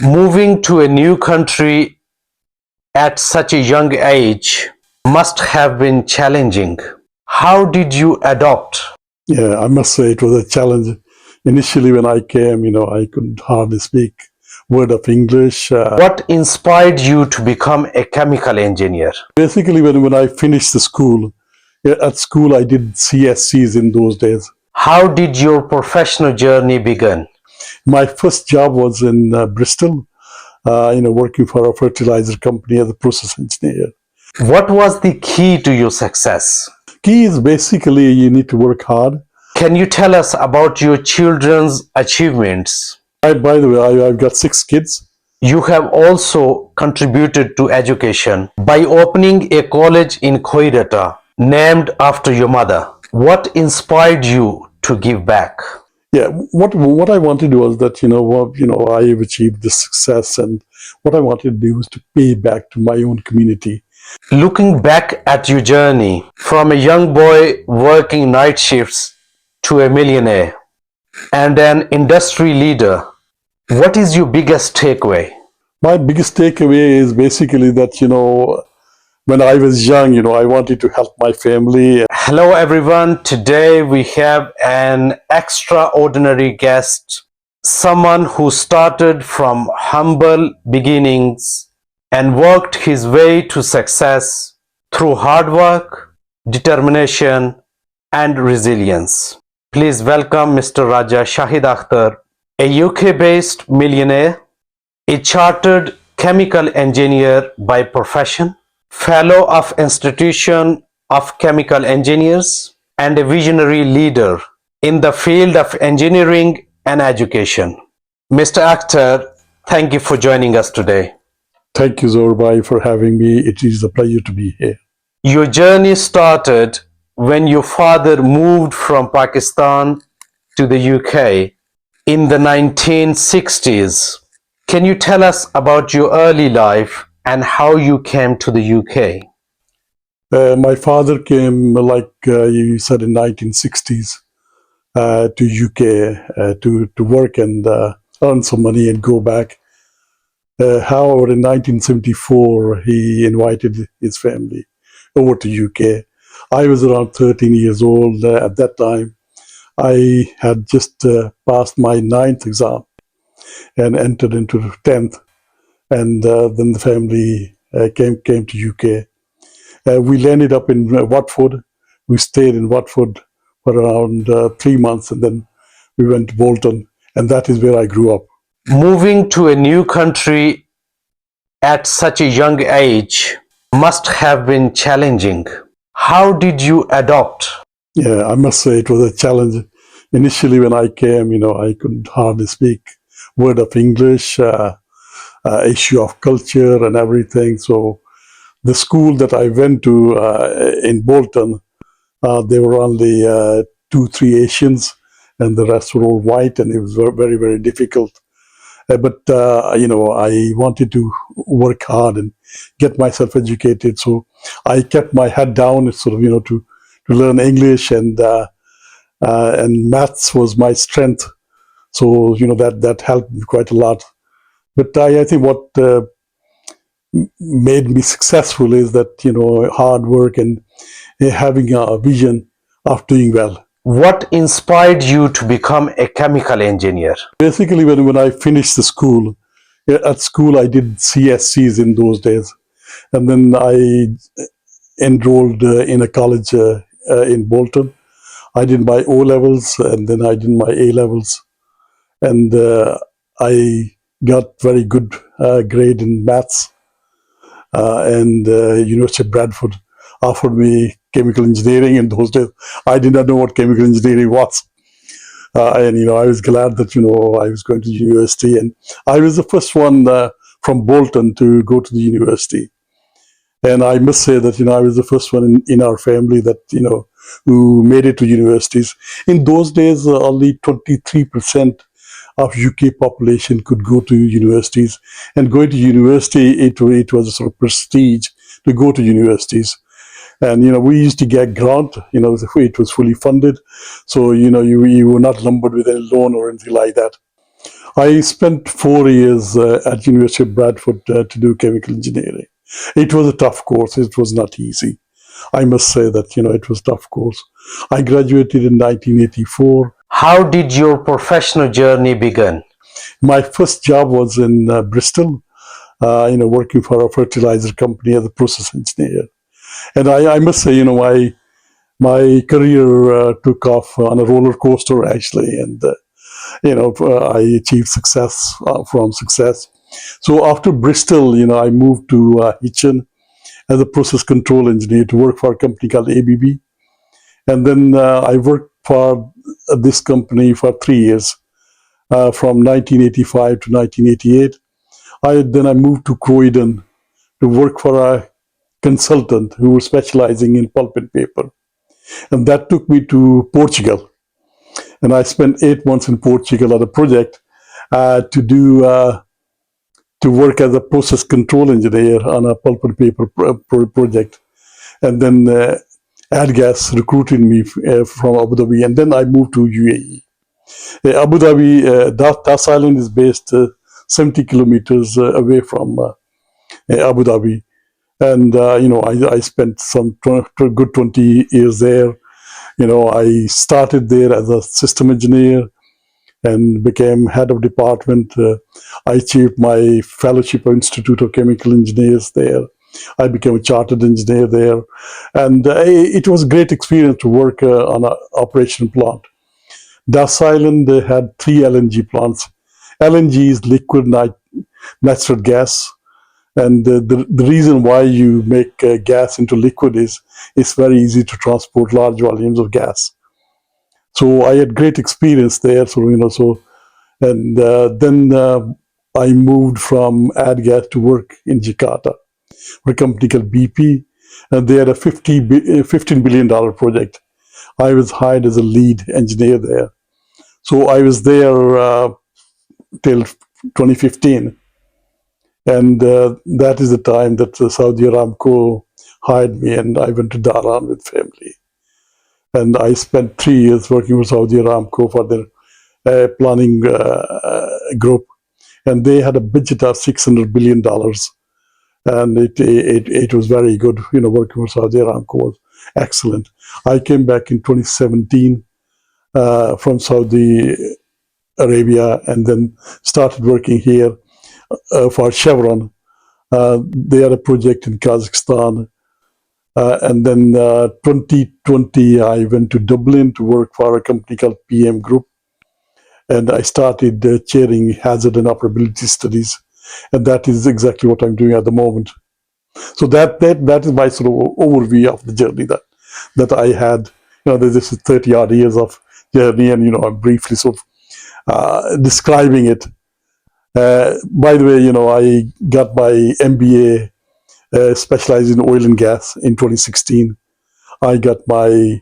Moving to a new country at such a young age must have been challenging. How did you adapt? Yeah, I must say it was a challenge. Initially, when I came, I could hardly speak word of English. What inspired you to become a chemical engineer? Basically, when I finished the school, at school I did CSCs in those days. How did your professional journey begin? My first job was in Bristol, working for a fertilizer company as a process engineer. What was the key to your success? Key is basically you need to work hard. Can you tell us about your children's achievements? By the way, I've got 6 kids. You have also contributed to education by opening a college in Koirata named after your mother. What inspired you to give back? Yeah, what I wanted was that I've achieved this success, and what I wanted to do was to pay back to my own community. Looking back at your journey from a young boy working night shifts to a millionaire and an industry leader, what is your biggest takeaway? My biggest takeaway is basically that when I was young, I wanted to help my family. Hello everyone, today we have an extraordinary guest, someone who started from humble beginnings and worked his way to success through hard work, determination and resilience. Please welcome Mr. Raja Shahid Akhter, a UK-based millionaire, a chartered chemical engineer by profession, fellow of Institution of Chemical Engineers, and a visionary leader in the field of engineering and education. Mr. Akhter, thank you for joining us today. Thank you, Zorbai, for having me. It is a pleasure to be here. Your journey started when your father moved from Pakistan to the UK in the 1960s. Can you tell us about your early life and how you came to the UK? My father came, like you said, in 1960s to UK to work and earn some money and go back. However, in 1974, he invited his family over to UK. I was around 13 years old at that time. I had just passed my 9th exam and entered into the 10th. And then the family came to UK. We landed up in Watford. We stayed in Watford for around 3 months, and then we went to Bolton, and that is where I grew up. Moving to a new country at such a young age must have been challenging. How did you adapt? Yeah, I must say it was a challenge. Initially, when I came, I could hardly speak word of English, issue of culture and everything. So the school that I went to in Bolton, there were only 2-3 Asians, and the rest were all white, and it was very, very difficult. But I wanted to work hard and get myself educated, so I kept my head down, to learn English, and maths was my strength. So that helped me quite a lot. But I think what made me successful is that hard work and having a vision of doing well. What inspired you to become a chemical engineer? Basically, when I finished the school, at school I did CSCs in those days, and then I enrolled in a college in Bolton. I did my O levels, and then I did my A levels, and I got very good grade in maths. And University of Bradford offered me chemical engineering in those days. I did not know what chemical engineering was. And I was glad that I was going to university, and I was the first one from Bolton to go to the university. And I must say that I was the first one in our family that who made it to universities. In those days, only 23% of UK population could go to universities, and going to university, it was a sort of prestige to go to universities. And we used to get grant, it was fully funded, so you were not lumbered with any loan or anything like that. I spent 4 years at University of Bradford to do chemical engineering. It was a tough course. It was not easy. I must say that, it was a tough course. I graduated in 1984. How did your professional journey begin? My first job was in Bristol, working for a fertilizer company as a process engineer. And I must say, my career took off on a roller coaster, actually. And, I achieved success from success. So after Bristol, I moved to Hitchin as a process control engineer to work for a company called ABB. And then I worked for this company for 3 years, from 1985 to 1988. Then I moved to Croydon to work for a consultant who was specializing in pulp and paper. And that took me to Portugal. And I spent 8 months in Portugal on a project to do to work as a process control engineer on a pulp and paper project. And then AdGas recruited me from Abu Dhabi, and then I moved to UAE. Abu Dhabi, Das Island is based 70 kilometers away from Abu Dhabi. And, I spent some good 20 years there. I started there as a system engineer and became head of department. I achieved my fellowship at Institute of Chemical Engineers there. I became a chartered engineer there. And it was a great experience to work on an operation plant. Das Island had 3 LNG plants. LNG is liquid natural gas. And the reason why you make gas into liquid is it's very easy to transport large volumes of gas. So I had great experience there. And then I moved from AdGas to work in Jakarta for a company called BP. And they had a $15 billion project. I was hired as a lead engineer there. So I was there till 2015. And that is the time that Saudi Aramco hired me, and I went to Dhahran with family. And I spent 3 years working for Saudi Aramco for their planning group. And they had a budget of $600 billion. And it was very good, working for Saudi Aramco was excellent. I came back in 2017 from Saudi Arabia and then started working here for Chevron. They had a project in Kazakhstan. And then 2020, I went to Dublin to work for a company called PM Group. And I started chairing hazard and operability studies. And that is exactly what I'm doing at the moment. So that is my sort of overview of the journey that I had. This is 30 odd years of journey, and I'm briefly sort of describing it. By the way, I got my MBA specialized in oil and gas in 2016. I got my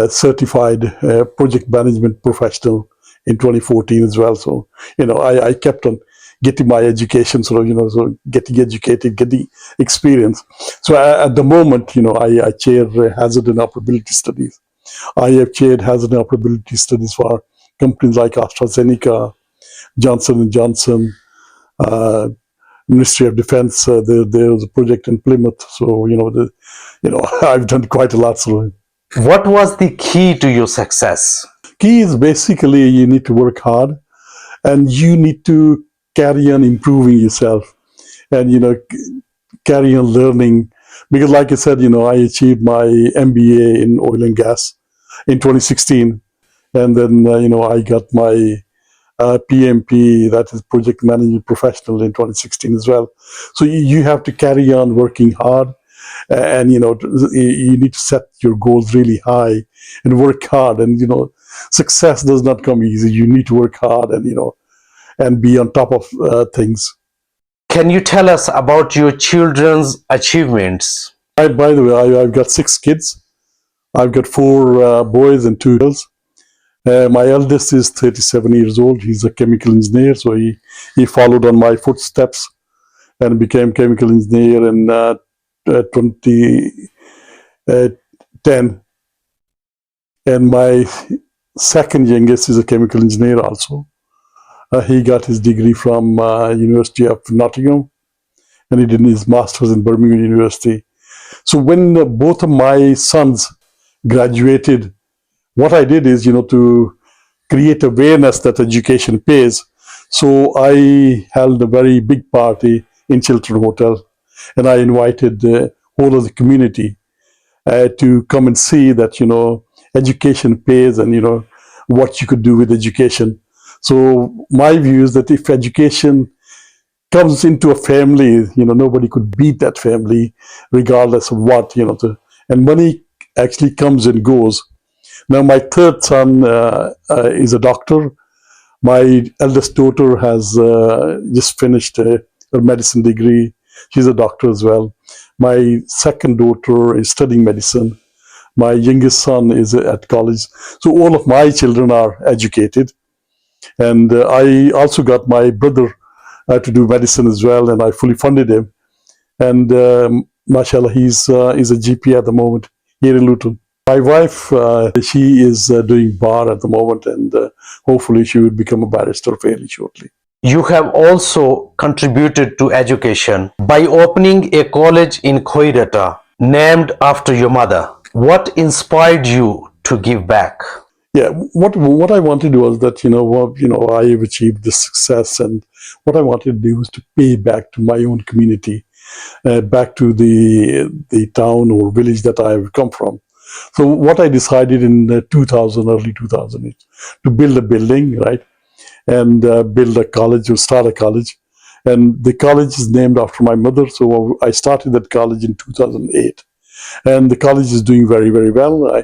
certified project management professional in 2014 as well. So, I kept on getting my education, so getting educated, getting experience. So at the moment, I chair hazard and operability studies. I have chaired hazard and operability studies for companies like AstraZeneca, Johnson & Johnson, Ministry of Defense. There was a project in Plymouth. So, I've done quite a lot. So. What was the key to your success? Key is basically you need to work hard and you need to carry on improving yourself and, carry on learning. Because like I said, I achieved my MBA in oil and gas in 2016. And then, I got my PMP, that is Project Management Professional, in 2016 as well. So you have to carry on working hard, and you need to set your goals really high and work hard. And success does not come easy. You need to work hard and be on top of things. Can you tell us about your children's achievements? By the way, I've got 6 kids. I've got 4 boys and 2 girls. My eldest is 37 years old. He's a chemical engineer, so he followed on my footsteps and became chemical engineer in 2010. And my second youngest is a chemical engineer also. He got his degree from University of Nottingham, and he did his master's in Birmingham University. So when both of my sons graduated, what I did is, to create awareness that education pays. So I held a very big party in Chiltern Hotel, and I invited the whole of the community to come and see that, education pays, and, what you could do with education. So my view is that if education comes into a family, nobody could beat that family, regardless of what, and money actually comes and goes. Now, my third son is a doctor. My eldest daughter has just finished her medicine degree. She's a doctor as well. My second daughter is studying medicine. My youngest son is at college. So all of my children are educated. And I also got my brother to do medicine as well, and I fully funded him. And mashallah, he's a GP at the moment here in Luton. My wife, she is doing bar at the moment, and hopefully she will become a barrister fairly shortly. You have also contributed to education by opening a college in Khoirata named after your mother. What inspired you to give back? Yeah, what I wanted was that, I have achieved this success, and what I wanted to do was to pay back to my own community, back to the town or village that I have come from. So what I decided in 2000, early 2000, to build a building, right, and build a college or start a college. And the college is named after my mother. So I started that college in 2008. And the college is doing very, very well.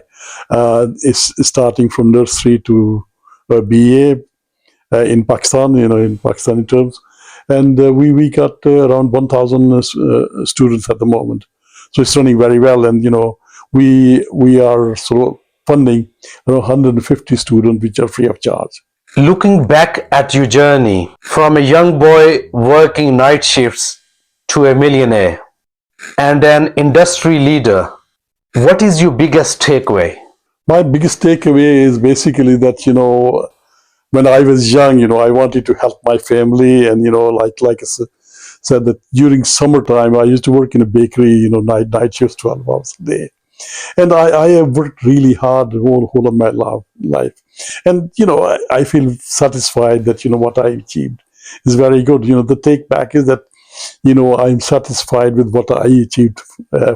It's starting from nursery to BA in Pakistan, in Pakistani terms. And we got around 1,000 students at the moment. So it's running very well. And, we are sort of funding around 150 students, which are free of charge. Looking back at your journey from a young boy working night shifts to a millionaire and an industry leader, what is your biggest takeaway? My biggest takeaway is basically that, when I was young, I wanted to help my family. And, like I said, that during summertime, I used to work in a bakery, night shifts, 12 hours a day. And I have worked really hard the whole of my life. And, I feel satisfied that, what I achieved is very good. The take back is that, I'm satisfied with what I achieved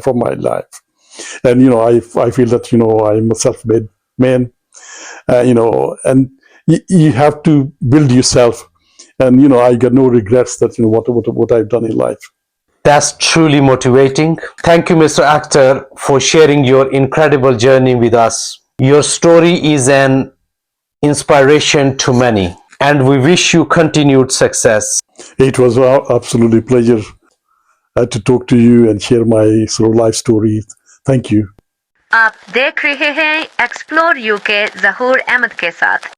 from my life. And, I feel that, I'm a self-made man, and you have to build yourself. And, I got no regrets that, what I've done in life. That's truly motivating. Thank you, Mr. Akhter, for sharing your incredible journey with us. Your story is an inspiration to many, and we wish you continued success. It was absolutely pleasure to talk to you and share my sort of life story. Thank you. आप देख रहे हैं explore UK जहूर अहमद के साथ।